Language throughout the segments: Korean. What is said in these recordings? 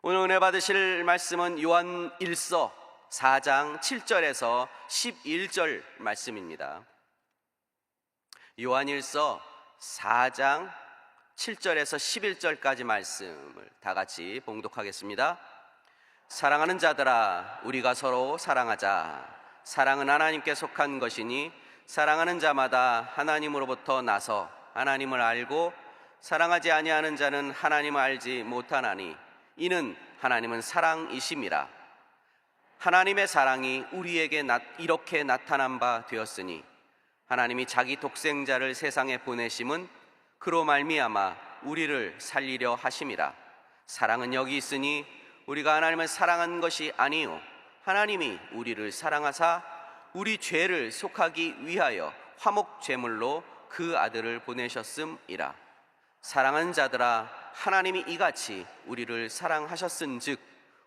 오늘 은혜 받으실 말씀은 요한 1서 4장 7절에서 11절 말씀입니다. 요한 1서 4장 7절에서 11절까지 말씀을 다 같이 봉독하겠습니다. 사랑하는 자들아, 우리가 서로 사랑하자. 사랑은 하나님께 속한 것이니 사랑하는 자마다 하나님으로부터 나서 하나님을 알고 사랑하지 아니하는 자는 하나님을 알지 못하나니 이는 하나님은 사랑이심이라. 하나님의 사랑이 우리에게 이렇게 나타난 바 되었으니 하나님이 자기 독생자를 세상에 보내심은 그로 말미암아 우리를 살리려 하심이라. 사랑은 여기 있으니 우리가 하나님을 사랑한 것이 아니요 하나님이 우리를 사랑하사 우리 죄를 속하기 위하여 화목 제물로 그 아들을 보내셨음이라. 사랑하는 자들아, 하나님이 이같이 우리를 사랑하셨은즉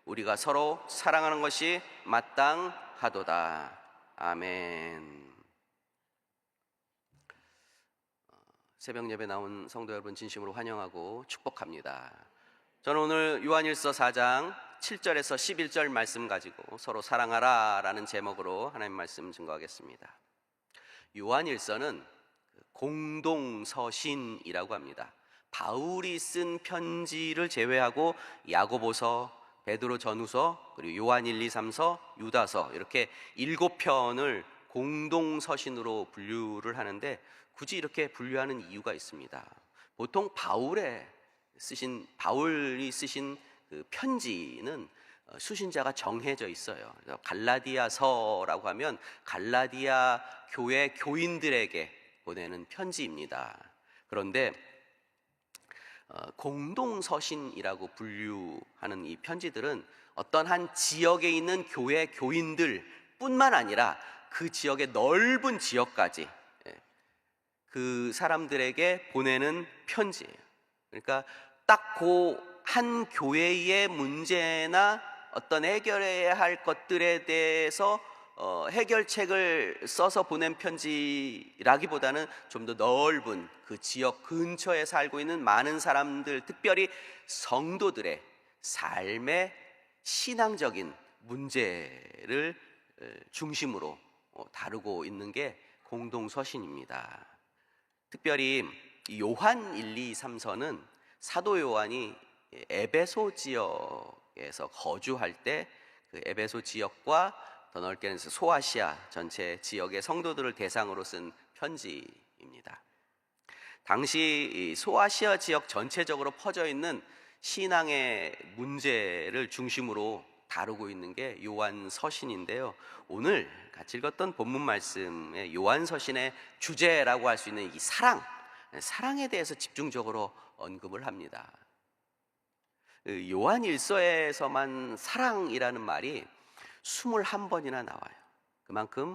우리가 서로 사랑하는 것이 마땅하도다. 아멘. 새벽 예배 나온 성도 여러분 진심으로 환영하고 축복합니다. 저는 오늘 요한일서 4장 7절에서 11절 말씀 가지고 서로 사랑하라 라는 제목으로 하나님 말씀 증거하겠습니다. 요한일서는 공동서신이라고 합니다. 바울이 쓴 편지를 제외하고 야고보서, 베드로 전후서, 그리고 요한 1, 2, 3서, 유다서 이렇게 7편을 공동서신으로 분류를 하는데 굳이 이렇게 분류하는 이유가 있습니다. 보통 바울이 쓰신 그 편지는 수신자가 정해져 있어요. 갈라디아서라고 하면 갈라디아 교회 교인들에게 보내는 편지입니다. 그런데 공동서신이라고 분류하는 이 편지들은 어떤 한 지역에 있는 교회 교인들 뿐만 아니라 그 지역의 넓은 지역까지 그 사람들에게 보내는 편지예요. 그러니까 딱 그 한 교회의 문제나 어떤 해결해야 할 것들에 대해서 해결책을 써서 보낸 편지라기보다는 좀 더 넓은 그 지역 근처에 살고 있는 많은 사람들, 특별히 성도들의 삶의 신앙적인 문제를 중심으로 다루고 있는 게 공동서신입니다. 특별히 요한 1, 2, 3서는 사도 요한이 에베소 지역에서 거주할 때 그 에베소 지역과 더 넓게는 소아시아 전체 지역의 성도들을 대상으로 쓴 편지입니다. 당시 소아시아 지역 전체적으로 퍼져 있는 신앙의 문제를 중심으로 다루고 있는 게 요한 서신인데요. 오늘 같이 읽었던 본문 말씀의 요한 서신의 주제라고 할 수 있는 이 사랑에 대해서 집중적으로 언급을 합니다. 요한 1서에서만 사랑이라는 말이 21번이나 나와요. 그만큼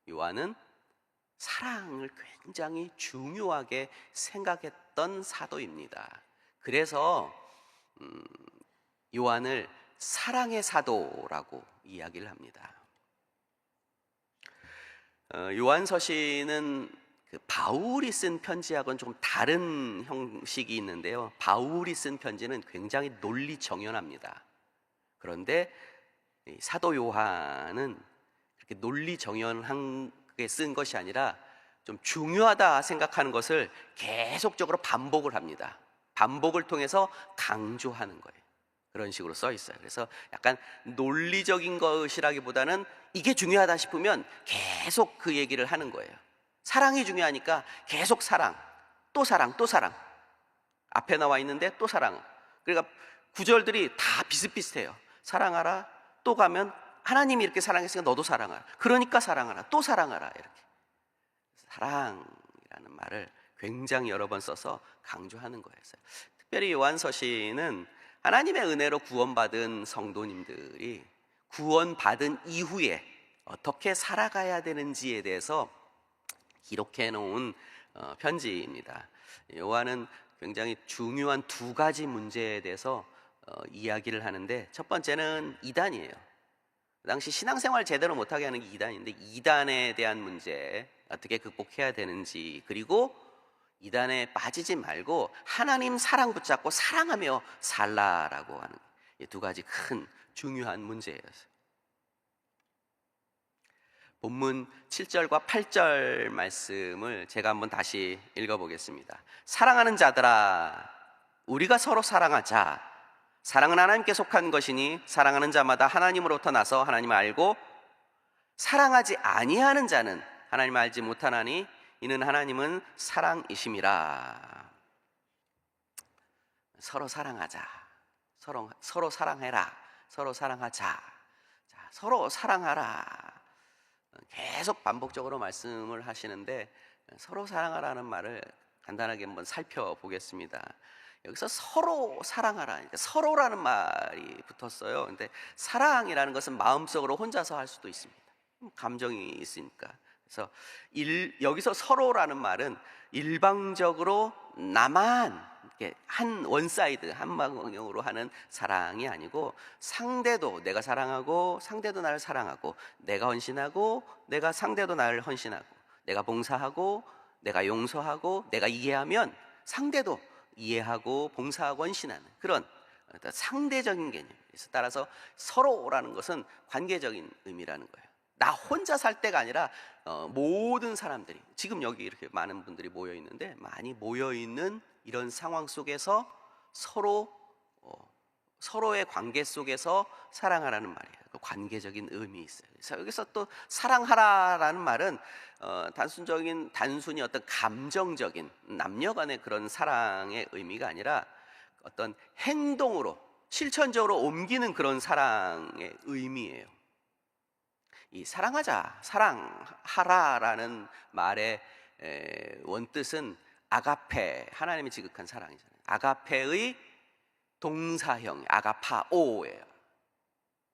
요한은 사랑을 굉장히 중요하게 생각했던 사도입니다. 그래서 요한을 사랑의 사도라고 이야기를 합니다. 요한 서신은 바울이 쓴 편지하고는 조금 다른 형식이 있는데요. 바울이 쓴 편지는 굉장히 논리정연합니다. 그런데 사도 요한은 그렇게 논리정연하게 쓴 것이 아니라 좀 중요하다 생각하는 것을 계속적으로 반복을 합니다. 반복을 통해서 강조하는 거예요. 그런 식으로 써 있어요. 그래서 약간 논리적인 것이라기보다는 이게 중요하다 싶으면 계속 그 얘기를 하는 거예요. 사랑이 중요하니까 계속 사랑, 또 사랑, 또 사랑. 앞에 나와 있는데 또 사랑. 그러니까 구절들이 다 비슷비슷해요. 사랑하라, 또 가면 하나님이 이렇게 사랑했으니까 너도 사랑하라. 그러니까 사랑하라, 또 사랑하라. 이렇게 사랑이라는 말을 굉장히 여러 번 써서 강조하는 거예요. 특별히 요한서신은 하나님의 은혜로 구원받은 성도님들이 구원받은 이후에 어떻게 살아가야 되는지에 대해서 기록해 놓은 편지입니다. 요한은 굉장히 중요한 두 가지 문제에 대해서 이야기를 하는데, 첫 번째는 이단이에요. 그 당시 신앙생활 제대로 못하게 하는 게 이단인데, 이단에 대한 문제 어떻게 극복해야 되는지, 그리고 이단에 빠지지 말고 하나님 사랑 붙잡고 사랑하며 살라라고 하는 거예요. 이 두 가지 큰 중요한 문제예요. 본문 7절과 8절 말씀을 제가 한번 다시 읽어보겠습니다. 사랑하는 자들아, 우리가 서로 사랑하자. 사랑은 하나님께 속한 것이니 사랑하는 자마다 하나님으로부터 나서 하나님을 알고, 사랑하지 아니하는 자는 하나님을 알지 못하나니 이는 하나님은 사랑이심이라. 서로 사랑하자. 서로 사랑해라. 서로 사랑하자. 자, 서로 사랑하라. 계속 반복적으로 말씀을 하시는데, 서로 사랑하라는 말을 간단하게 한번 살펴보겠습니다. 여기서 서로 사랑하라, 그러니까 서로라는 말이 붙었어요. 근데 사랑이라는 것은 마음속으로 혼자서 할 수도 있습니다. 감정이 있으니까. 그래서 여기서 서로라는 말은 일방적으로 나만 이렇게 한 원사이드, 한 방향으로 하는 사랑이 아니고, 상대도 내가 사랑하고 상대도 나를 사랑하고, 내가 헌신하고 내가 상대도 나를 헌신하고, 내가 봉사하고 내가 용서하고 내가 이해하면 상대도 이해하고 봉사하고 헌신하는 그런 상대적인 개념. 그래서 따라서 서로라는 것은 관계적인 의미라는 거예요. 나 혼자 살 때가 아니라 모든 사람들이, 지금 여기 이렇게 많은 분들이 모여 있는데, 많이 모여 있는 이런 상황 속에서 서로의 관계 속에서 사랑하라는 말이에요. 그 관계적인 의미 있어요. 그래서 여기서 또 사랑하라라는 말은 단순히 어떤 감정적인 남녀간의 그런 사랑의 의미가 아니라 어떤 행동으로 실천적으로 옮기는 그런 사랑의 의미예요. 이 사랑하자, 사랑하라라는 말의 원뜻은 아가페, 하나님이 지극한 사랑이잖아요. 아가페의 동사형, 아가파오예요.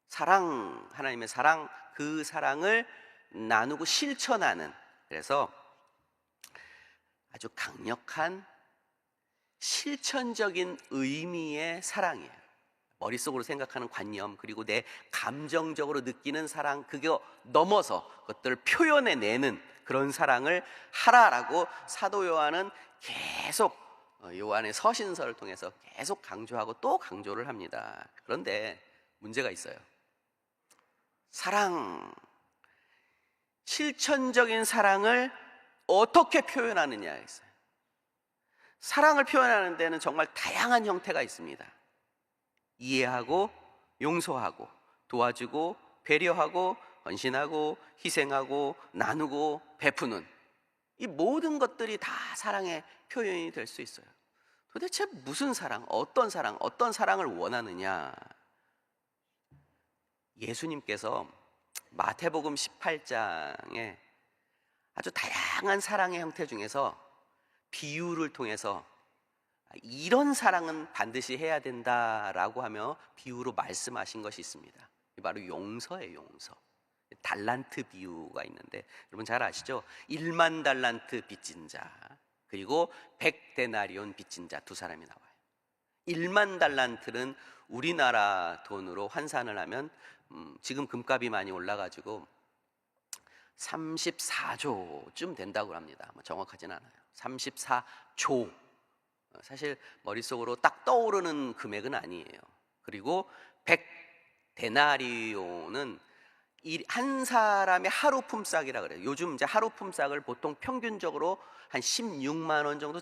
사랑, 하나님의 사랑, 그 사랑을 나누고 실천하는, 그래서 아주 강력한 실천적인 의미의 사랑이에요. 머릿속으로 생각하는 관념, 그리고 내 감정적으로 느끼는 사랑, 그게 넘어서 그것들을 표현해내는 그런 사랑을 하라라고 사도 요한은 계속 요한의 서신서를 통해서 계속 강조하고 또 강조를 합니다. 그런데 문제가 있어요. 실천적인 사랑을 어떻게 표현하느냐에 있어요. 사랑을 표현하는 데는 정말 다양한 형태가 있습니다. 이해하고 용서하고 도와주고 배려하고 헌신하고 희생하고 나누고 베푸는, 이 모든 것들이 다 사랑의 표현이 될 수 있어요. 도대체 무슨 사랑, 어떤 사랑을 원하느냐? 예수님께서 마태복음 18장에 아주 다양한 사랑의 형태 중에서 비유를 통해서 이런 사랑은 반드시 해야 된다라고 하며 비유로 말씀하신 것이 있습니다. 바로 용서예요. 용서. 달란트 비유가 있는데, 여러분 잘 아시죠? 1만 달란트 빚진 자, 그리고 100데나리온 빚진 자, 두 사람이 나와요. 1만 달란트는 우리나라 돈으로 환산을 하면 지금 금값이 많이 올라가지고 34조쯤 된다고 합니다. 정확하진 않아요. 34조. 사실 머릿속으로 딱 떠오르는 금액은 아니에요. 그리고 100데나리온은 한 사람의 하루 품삯이라 그래요. 요즘 이제 하루 품삯을 보통 평균적으로 한 16만 원 정도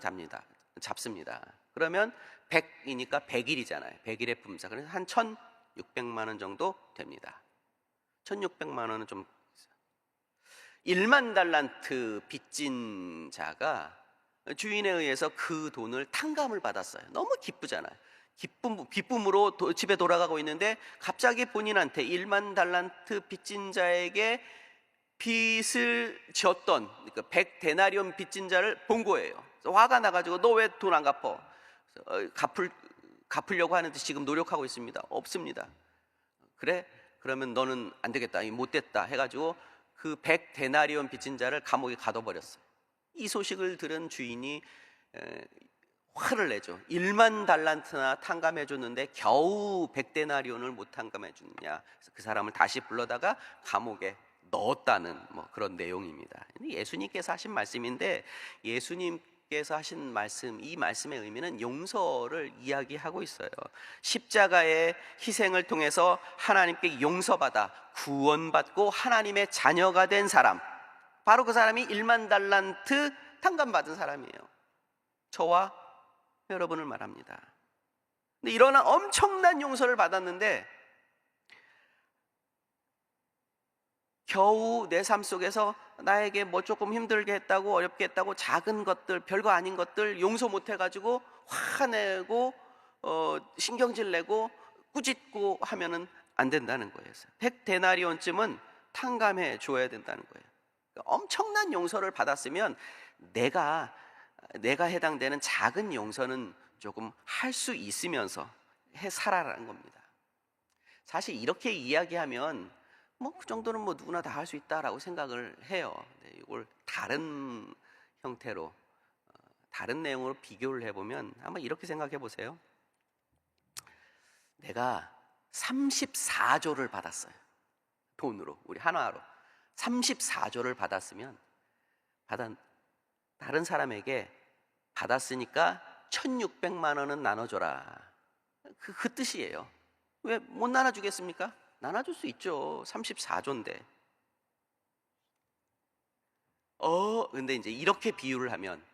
잡습니다. 그러면 100이니까 100일이잖아요. 100일의 품삯. 그래서 한 1,600만 원 정도 됩니다. 1,600만 원은 좀, 1만 달란트 빚진 자가 주인에 의해서 그 돈을 탕감을 받았어요. 너무 기쁘잖아요. 기쁨으로 집에 돌아가고 있는데 갑자기 본인한테 1만 달란트 빚진 자에게 빚을 졌던, 그러니까 100데나리온 빚진 자를 본 거예요. 그래서 화가 나가지고 너 왜 돈 안 갚어? 갚으려고 하는데 지금 노력하고 있습니다. 없습니다. 그래? 그러면 너는 안 되겠다, 못됐다 해가지고 그 100데나리온 빚진 자를 감옥에 가둬버렸어요. 이 소식을 들은 주인이 화를 내죠. 1만 달란트나 탕감해 줬는데 겨우 100데나리온을 못 탕감해 주느냐. 그래서 그 사람을 다시 불러다가 감옥에 넣었다는 그런 내용입니다. 예수님께서 하신 말씀인데, 예수님 예수님께서 하신 말씀, 이 말씀의 의미는 용서를 이야기하고 있어요. 십자가의 희생을 통해서 하나님께 용서받아 구원받고 하나님의 자녀가 된 사람, 바로 그 사람이 1만 달란트 탕감받은 사람이에요. 저와 여러분을 말합니다. 근데 이런 엄청난 용서를 받았는데 겨우 내 삶 속에서 나에게 뭐 조금 힘들게 했다고, 어렵게 했다고, 작은 것들, 별거 아닌 것들 용서 못 해가지고 화내고 신경질 내고 꾸짖고 하면은 안 된다는 거예요. 100데나리온쯤은 탕감해 줘야 된다는 거예요. 그러니까 엄청난 용서를 받았으면 내가 해당되는 작은 용서는 조금 할 수 있으면서 해 살아라는 겁니다. 사실 이렇게 이야기하면 뭐 그 정도는 뭐 누구나 다 할 수 있다라고 생각을 해요. 네, 이걸 다른 형태로, 다른 내용으로 비교를 해보면 한번 이렇게 생각해 보세요. 내가 34조를 받았어요. 돈으로, 우리 한화로 34조를 받았으면 다른 사람에게 받았으니까 1600만 원은 나눠줘라. 그 뜻이에요. 왜 못 나눠주겠습니까? 나눠줄 수 있죠. 34조인데. 근데 이제 이렇게 비유를 하면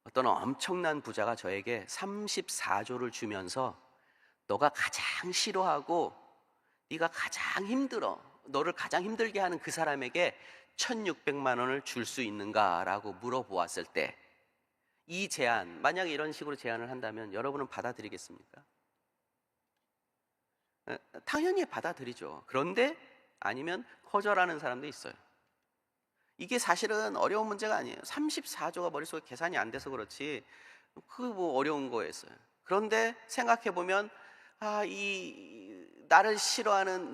어떤 엄청난 부자가 저에게 34조를 주면서 너가 가장 싫어하고 네가 가장 힘들어, 너를 가장 힘들게 하는 그 사람에게 1600만 원을 줄 수 있는가라고 물어보았을 때 이 제안, 만약에 이런 식으로 제안을 한다면 여러분은 받아들이겠습니까? 당연히 받아들이죠. 그런데 아니면 거절하는 사람도 있어요. 이게 사실은 어려운 문제가 아니에요. 34조가 머릿속에 계산이 안 돼서 그렇지 그 뭐 어려운 거였어요. 그런데 생각해 보면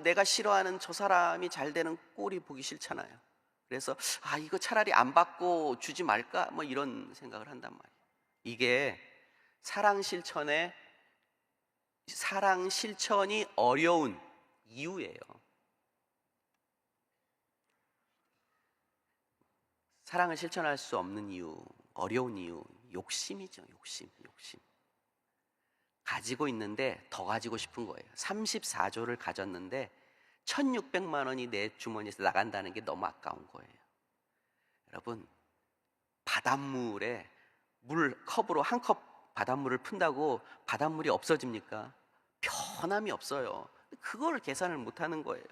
내가 싫어하는 저 사람이 잘 되는 꼴이 보기 싫잖아요. 그래서 이거 차라리 안 받고 주지 말까 뭐 이런 생각을 한단 말이에요. 이게 사랑 실천이 어려운 이유예요. 사랑을 실천할 수 없는 이유, 어려운 이유, 욕심이죠. 욕심. 가지고 있는데 더 가지고 싶은 거예요. 34조를 가졌는데 1600만 원이 내 주머니에서 나간다는 게 너무 아까운 거예요. 여러분, 바닷물에 컵으로 한 컵 바닷물을 푼다고 바닷물이 없어집니까? 변함이 없어요. 그걸 계산을 못하는 거예요.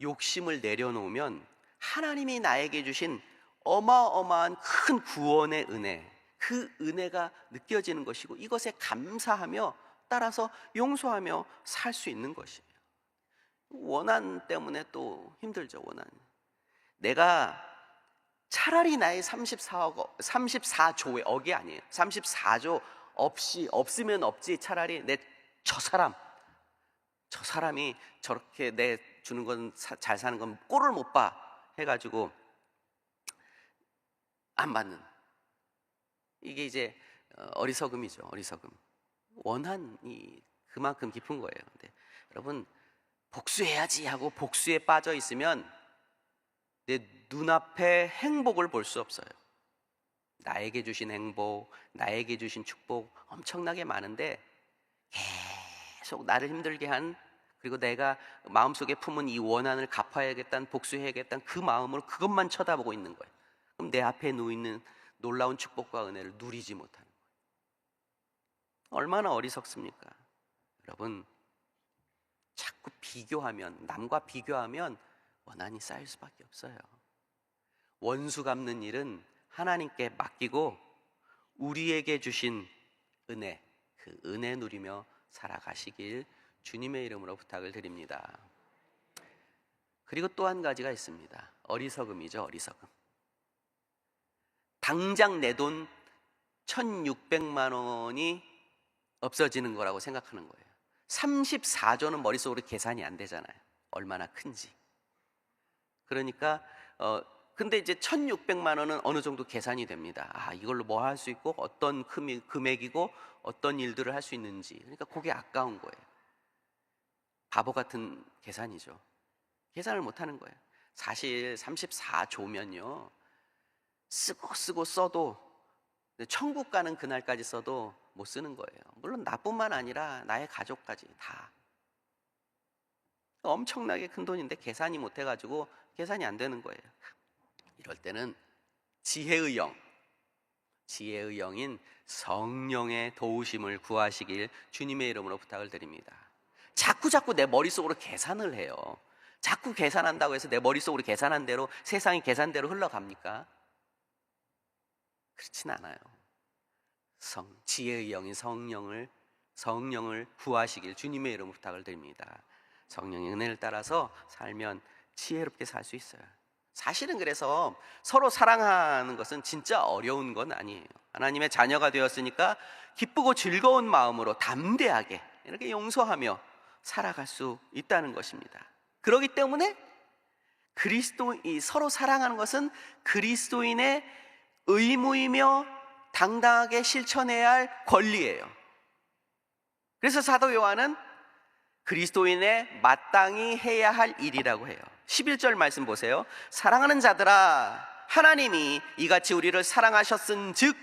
욕심을 내려놓으면 하나님이 나에게 주신 어마어마한 큰 구원의 은혜, 그 은혜가 느껴지는 것이고 이것에 감사하며 따라서 용서하며 살 수 있는 것이에요. 원한 때문에 또 힘들죠. 원한. 내가 차라리 나의 34조의 억이 아니에요. 34조 없으면 없지. 차라리 저 사람이 저렇게 내 주는 건 잘 사는 건 꼴을 못 봐 해가지고 안 받는, 이게 이제 어리석음이죠. 어리석음. 원한이 그만큼 깊은 거예요. 근데 여러분, 복수해야지 하고 복수에 빠져 있으면 내 눈앞에 행복을 볼 수 없어요. 나에게 주신 행복, 나에게 주신 축복 엄청나게 많은데 계속 나를 힘들게 한, 그리고 내가 마음속에 품은 이 원한을 갚아야겠다는, 복수해야겠다는 그 마음으로 그것만 쳐다보고 있는 거예요. 그럼 내 앞에 놓이는 놀라운 축복과 은혜를 누리지 못하는 거예요. 얼마나 어리석습니까? 여러분, 자꾸 남과 비교하면 원한이 쌓일 수밖에 없어요. 원수 갚는 일은 하나님께 맡기고 우리에게 주신 은혜, 그 은혜 누리며 살아가시길 주님의 이름으로 부탁을 드립니다. 그리고 또 한 가지가 있습니다. 어리석음이죠. 어리석음. 당장 내 돈 1600만 원이 없어지는 거라고 생각하는 거예요. 34조는 머릿속으로 계산이 안 되잖아요. 얼마나 큰지. 그러니까 근데 이제 1600만 원은 어느 정도 계산이 됩니다. 이걸로 뭐 할 수 있고 어떤 금액이고 어떤 일들을 할 수 있는지. 그러니까 그게 아까운 거예요. 바보 같은 계산이죠. 계산을 못 하는 거예요. 사실 34조면요, 쓰고 써도 천국 가는 그날까지 써도 못 쓰는 거예요. 물론 나뿐만 아니라 나의 가족까지 다. 엄청나게 큰 돈인데 계산이 못 해가지고 계산이 안 되는 거예요. 이럴 때는 지혜의 영인 성령의 도우심을 구하시길 주님의 이름으로 부탁을 드립니다. 자꾸 내 머릿속으로 계산을 해요. 자꾸 계산한다고 해서 내 머릿속으로 계산한 대로 세상이 계산대로 흘러갑니까? 그렇진 않아요. 지혜의 영인 성령을 구하시길 주님의 이름으로 부탁을 드립니다. 성령의 은혜를 따라서 살면 지혜롭게 살 수 있어요. 사실은 그래서 서로 사랑하는 것은 진짜 어려운 건 아니에요. 하나님의 자녀가 되었으니까 기쁘고 즐거운 마음으로 담대하게 이렇게 용서하며 살아갈 수 있다는 것입니다. 그렇기 때문에 서로 사랑하는 것은 그리스도인의 의무이며 당당하게 실천해야 할 권리예요. 그래서 사도 요한은 그리스도인의 마땅히 해야 할 일이라고 해요. 11절 말씀 보세요. 사랑하는 자들아, 하나님이 이같이 우리를 사랑하셨은즉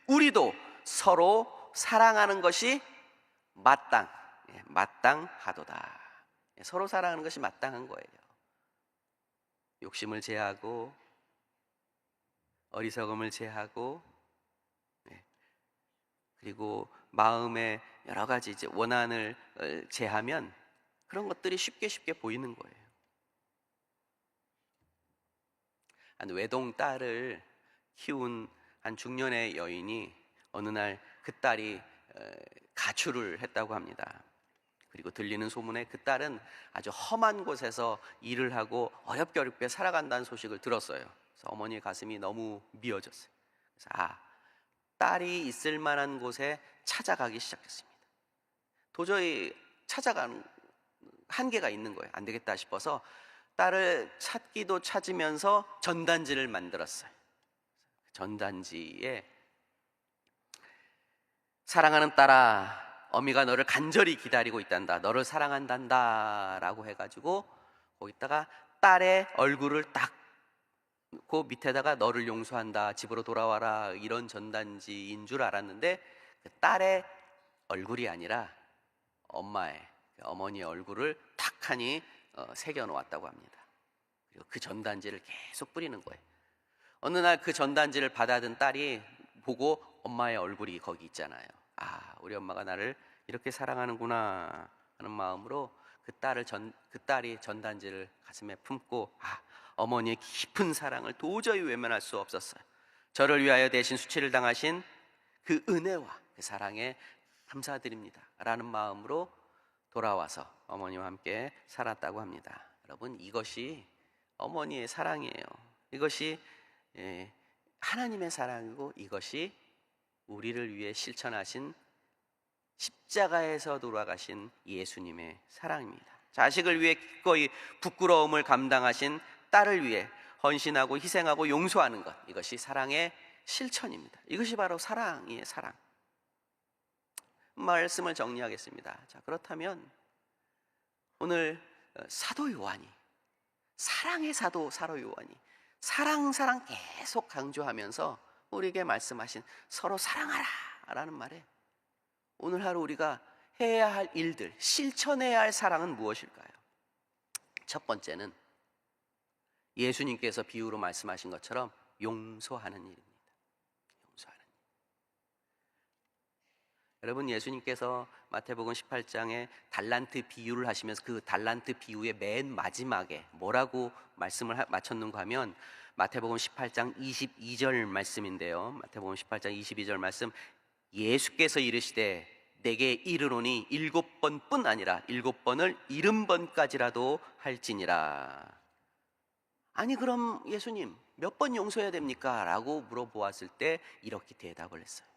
우리도 서로 사랑하는 것이 마땅하도다. 서로 사랑하는 것이 마땅한 거예요. 욕심을 제하고 어리석음을 제하고 그리고 마음의 여러 가지 원한을 제하면 그런 것들이 쉽게 보이는 거예요. 한 외동 딸을 키운 한 중년의 여인이 어느 날 그 딸이 가출을 했다고 합니다. 그리고 들리는 소문에 그 딸은 아주 험한 곳에서 일을 하고 어렵게 살아간다는 소식을 들었어요. 그래서 어머니의 가슴이 너무 미어졌어요. 그래서 딸이 있을 만한 곳에 찾아가기 시작했습니다. 도저히 찾아가는 한계가 있는 거예요. 안 되겠다 싶어서 딸을 찾기도 찾으면서 전단지를 만들었어요. 전단지에 사랑하는 딸아, 어미가 너를 간절히 기다리고 있단다. 너를 사랑한단다 라고 해가지고 거기다가 딸의 얼굴을 딱 그 밑에다가 너를 용서한다, 집으로 돌아와라, 이런 전단지인 줄 알았는데 그 딸의 얼굴이 아니라 어머니의 얼굴을 탁하니 새겨 놓았다고 합니다. 그리고 그 전단지를 계속 뿌리는 거예요. 어느 날 그 전단지를 받아든 딸이 보고 엄마의 얼굴이 거기 있잖아요. 우리 엄마가 나를 이렇게 사랑하는구나 하는 마음으로 그 딸이 전단지를 가슴에 품고 어머니의 깊은 사랑을 도저히 외면할 수 없었어요. 저를 위하여 대신 수치를 당하신 그 은혜와 그 사랑에 감사드립니다 라는 마음으로 돌아와서 어머니와 함께 살았다고 합니다. 여러분, 이것이 어머니의 사랑이에요. 이것이 하나님의 사랑이고 이것이 우리를 위해 실천하신 십자가에서 돌아가신 예수님의 사랑입니다. 자식을 위해 기꺼이 부끄러움을 감당하신 딸을 위해 헌신하고 희생하고 용서하는 것, 이것이 사랑의 실천입니다. 이것이 바로 사랑이에요. 사랑. 말씀을 정리하겠습니다. 자, 그렇다면 오늘 사도 요한이, 사랑의 사도 요한이 사랑 계속 강조하면서 우리에게 말씀하신 서로 사랑하라 라는 말에 오늘 하루 우리가 해야 할 일들, 실천해야 할 사랑은 무엇일까요? 첫 번째는 예수님께서 비유로 말씀하신 것처럼 용서하는 일입니다. 용서하는 일. 여러분, 예수님께서 마태복음 18장에 달란트 비유를 하시면서 그 달란트 비유의 맨 마지막에 뭐라고 말씀을 마쳤는가 하면 마태복음 18장 22절 말씀인데요. 마태복음 18장 22절 말씀, 예수께서 이르시되 내게 이르노니 7번뿐 아니라 7번을 70번까지라도 할지니라. 아니 그럼 예수님 몇 번 용서해야 됩니까? 라고 물어보았을 때 이렇게 대답을 했어요.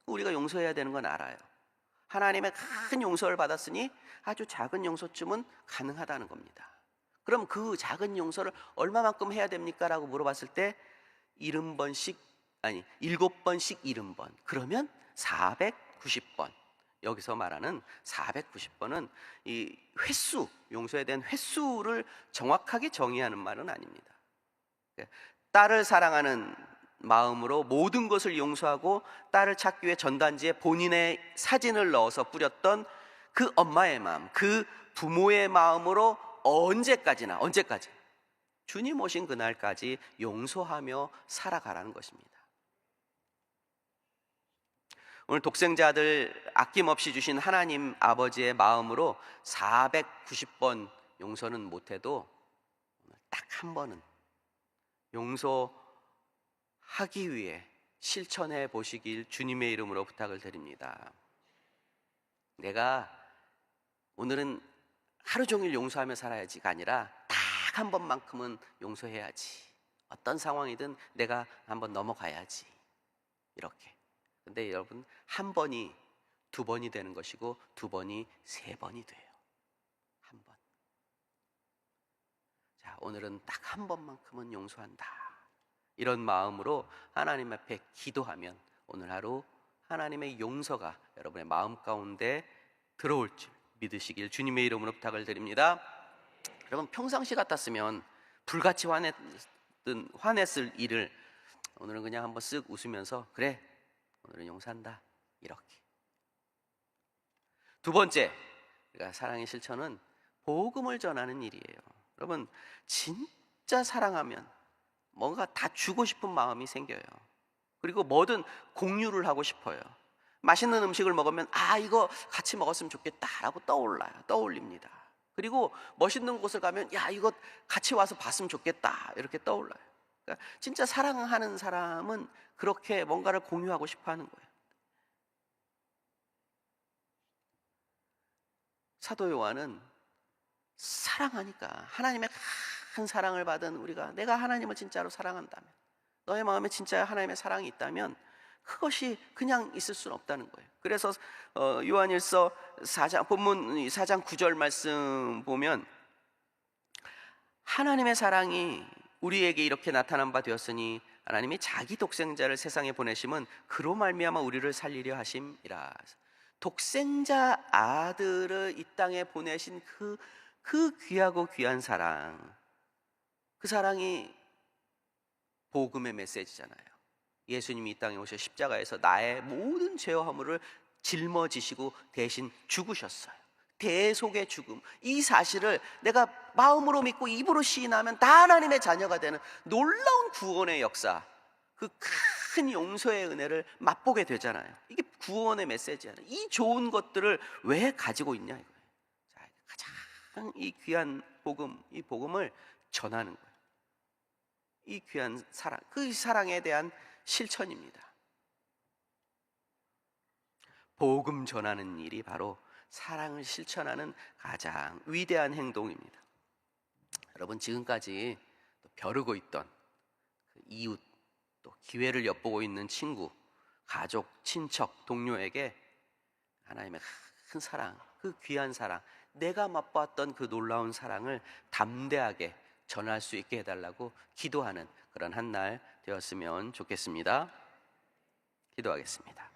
우리가 용서해야 되는 건 알아요. 하나님의 큰 용서를 받았으니 아주 작은 용서쯤은 가능하다는 겁니다. 그럼 그 작은 용서를 얼마만큼 해야 됩니까? 라고 물어봤을 때 7번씩 70번. 그러면 490번. 여기서 말하는 490번은 이 횟수, 용서에 대한 횟수를 정확하게 정의하는 말은 아닙니다. 딸을 사랑하는 마음으로 모든 것을 용서하고 딸을 찾기 위해 전단지에 본인의 사진을 넣어서 뿌렸던 그 엄마의 마음, 그 부모의 마음으로 언제까지나 주님 오신 그날까지 용서하며 살아가라는 것입니다. 오늘 독생자들 아낌없이 주신 하나님 아버지의 마음으로 490번 용서는 못해도 딱 한 번은 용서하기 위해 실천해 보시길 주님의 이름으로 부탁을 드립니다. 내가 오늘은 하루 종일 용서하며 살아야지가 아니라 딱 한 번만큼은 용서해야지. 어떤 상황이든 내가 한번 넘어가야지. 이렇게. 근데 여러분, 한 번이 두 번이 되는 것이고 두 번이 세 번이 돼요. 한 번. 자, 오늘은 딱 한 번만큼은 용서한다. 이런 마음으로 하나님 앞에 기도하면 오늘 하루 하나님의 용서가 여러분의 마음 가운데 들어올 줄 믿으시길 주님의 이름으로 부탁을 드립니다. 여러분, 평상시 같았으면 불같이 화냈을 일을 오늘은 그냥 한번 쓱 웃으면서 그래, 오늘은 용서한다, 이렇게. 두 번째, 우리가 사랑의 실천은 복음을 전하는 일이에요. 여러분, 진짜 사랑하면 뭔가 다 주고 싶은 마음이 생겨요. 그리고 뭐든 공유를 하고 싶어요. 맛있는 음식을 먹으면 이거 같이 먹었으면 좋겠다라고 떠올립니다. 그리고 멋있는 곳을 가면 이거 같이 와서 봤으면 좋겠다, 이렇게 떠올라요. 그러니까 진짜 사랑하는 사람은 그렇게 뭔가를 공유하고 싶어 하는 거예요. 사도 요한은 사랑하니까, 하나님의 큰 사랑을 받은 우리가, 내가 하나님을 진짜로 사랑한다면, 너의 마음에 진짜 하나님의 사랑이 있다면 그것이 그냥 있을 수는 없다는 거예요. 그래서 요한일서 4장, 본문 4장 9절 말씀 보면, 하나님의 사랑이 우리에게 이렇게 나타난 바 되었으니 하나님이 자기 독생자를 세상에 보내심은 그로 말미암아 우리를 살리려 하심이라. 독생자 아들을 이 땅에 보내신 그 귀하고 귀한 사랑, 그 사랑이 복음의 메시지잖아요. 예수님이 이 땅에 오셔 십자가에서 나의 모든 죄와 허물을 짊어지시고 대신 죽으셨어요. 대속의 죽음, 이 사실을 내가 마음으로 믿고 입으로 시인하면 다 하나님의 자녀가 되는 놀라운 구원의 역사, 그 큰 용서의 은혜를 맛보게 되잖아요. 이게 구원의 메시지잖아요. 이 좋은 것들을 왜 가지고 있냐 이거예요. 자, 가장 이 귀한 복음, 이 복음을 전하는 거예요. 이 귀한 사랑, 그 사랑에 대한 실천입니다. 복음 전하는 일이 바로 사랑을 실천하는 가장 위대한 행동입니다. 여러분, 지금까지 벼르고 있던 그 이웃, 또 기회를 엿보고 있는 친구, 가족, 친척, 동료에게 하나님의 큰 사랑, 그 귀한 사랑, 내가 맛보았던 그 놀라운 사랑을 담대하게 전할 수 있게 해달라고 기도하는 그런 한 날 되었으면 좋겠습니다. 기도하겠습니다.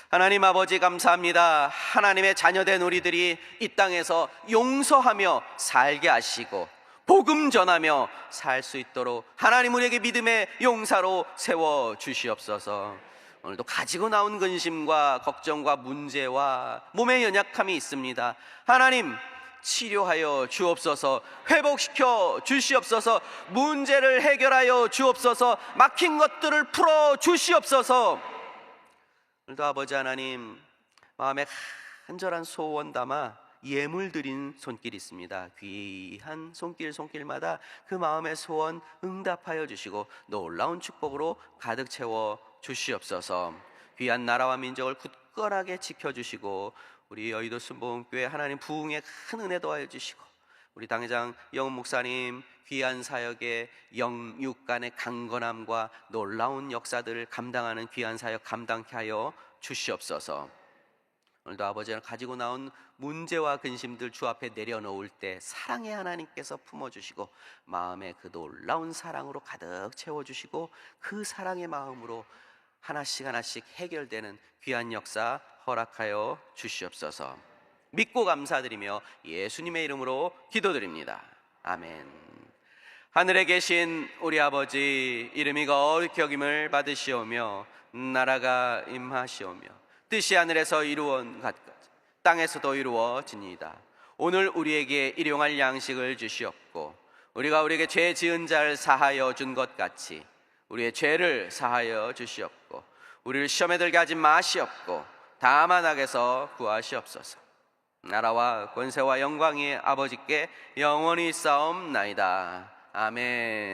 하나님 아버지, 감사합니다. 하나님의 자녀된 우리들이 이 땅에서 용서하며 살게 하시고 복음 전하며 살 수 있도록 하나님 우리에게 믿음의 용사로 세워 주시옵소서. 오늘도 가지고 나온 근심과 걱정과 문제와 몸의 연약함이 있습니다. 하나님, 치료하여 주옵소서. 회복시켜 주시옵소서. 문제를 해결하여 주옵소서. 막힌 것들을 풀어 주시옵소서. 오늘도 아버지 하나님, 마음에 간절한 소원 담아 예물 드린 손길이 있습니다. 귀한 손길마다 그 마음의 소원 응답하여 주시고 놀라운 축복으로 가득 채워 주시옵소서. 귀한 나라와 민족을 굳건하게 지켜주시고 우리 여의도 순복음교회 하나님 부흥의 큰 은혜 더하여 주시고 우리 당회장 영훈 목사님 귀한 사역의 영육 간의 강건함과 놀라운 역사들을 감당하는 귀한 사역 감당케 하여 주시옵소서. 오늘도 아버지가 가지고 나온 문제와 근심들 주 앞에 내려놓을 때 사랑의 하나님께서 품어주시고 마음에 그 놀라운 사랑으로 가득 채워주시고 그 사랑의 마음으로 하나씩 해결되는 귀한 역사 허락하여 주시옵소서. 믿고 감사드리며 예수님의 이름으로 기도드립니다. 아멘. 하늘에 계신 우리 아버지, 이름이 거룩히 여김을 받으시오며 나라가 임하시오며 뜻이 하늘에서 이루어진 것 같이 땅에서도 이루어지니이다. 오늘 우리에게 일용할 양식을 주시옵고 우리가 우리에게 죄 지은 자를 사하여 준 것 같이 우리의 죄를 사하여 주시옵고 우리를 시험에 들게 하지 마시옵고 다만 악에서 구하시옵소서. 나라와 권세와 영광이 아버지께 영원히 있사옵나이다. 아멘.